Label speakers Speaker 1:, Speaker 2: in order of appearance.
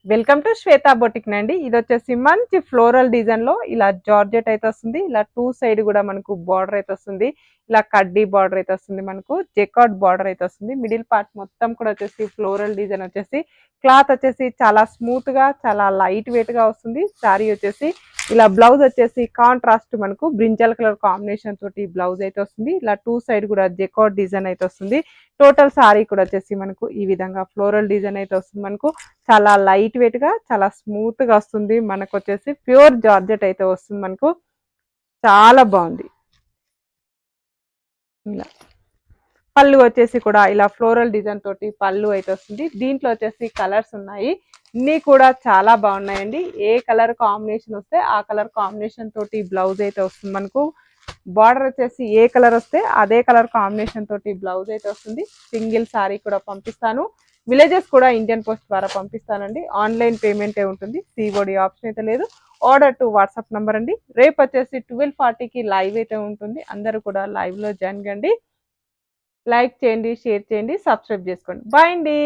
Speaker 1: Welcome to Shweta boutique నండి. ఇది వచ్చేసి మంచి ఫ్లోరల్ డిజైన్ లో ఇలా జార్జెట్ అయితే వస్తుంది. ఇలా టూ సైడ్ కూడా మనకు బార్డర్ అయితే వస్తుంది. ఇలా కడ్డీ బార్డర్ అయితే వస్తుంది. మనకు జెకార్డ్ బార్డర్ అయితే వస్తుంది. మిడిల్ పార్ట్ మొత్తం కూడా వచ్చేసి ఫ్లోరల్ డిజైన్ వచ్చేసి క్లాత్ వచ్చేసి చాలా స్మూత్ గా చాలా లైట్ వెయిట్ గా వస్తుంది. శారీ వచ్చేసి ఇలా బ్లౌజ్ వచ్చేసి కాంట్రాస్ట్ మనకు బ్రింజల్ కలర్ కాంబినేషన్ తోటి బ్లౌజ్ అయితే వస్తుంది. ఇలా టూ సైడ్ కూడా జెకార్డ్ డిజైన్ అయితే వస్తుంది. టోటల్ సారీ కూడా వచ్చేసి మనకు ఈ విధంగా ఫ్లోరల్ డిజైన్ అయితే వస్తుంది. మనకు చాలా లైట్ వెయిట్ గా చాలా స్మూత్ గా వస్తుంది. మనకు వచ్చేసి ప్యూర్ జార్జెట్ అయితే వస్తుంది. మనకు చాలా బాగుంది. ఇలా పళ్ళు వచ్చేసి కూడా ఇలా ఫ్లోరల్ డిజైన్ తోటి పళ్ళు అయితే వస్తుంది. దీంట్లో వచ్చేసి కలర్స్ ఉన్నాయి. అన్ని కూడా చాలా బాగున్నాయండి. ఏ కలర్ కాంబినేషన్ వస్తే ఆ కలర్ కాంబినేషన్ తోటి బ్లౌజ్ అయితే వస్తుంది. మనకు బార్డర్ వచ్చేసి ఏ కలర్ వస్తే అదే కలర్ కాంబినేషన్ తోటి బ్లౌజ్ అయితే వస్తుంది. సింగిల్ సారీ కూడా పంపిస్తాను. విలేజెస్ కూడా ఇండియన్ పోస్ట్ ద్వారా పంపిస్తానండి. ఆన్లైన్ పేమెంటే ఉంటుంది. సిఓడి ఆప్షన్ అయితే లేదు. ఆర్డర్ టు వాట్సాప్ నంబర్ అండి. రేపు వచ్చేసి 12:40కి లైవ్ అయితే ఉంటుంది. అందరూ కూడా లైవ్ లో జాయిన్ కండి. లైక్ చేయండి, షేర్ చేయండి, సబ్స్క్రైబ్ చేసుకోండి. బాయ్ అండి.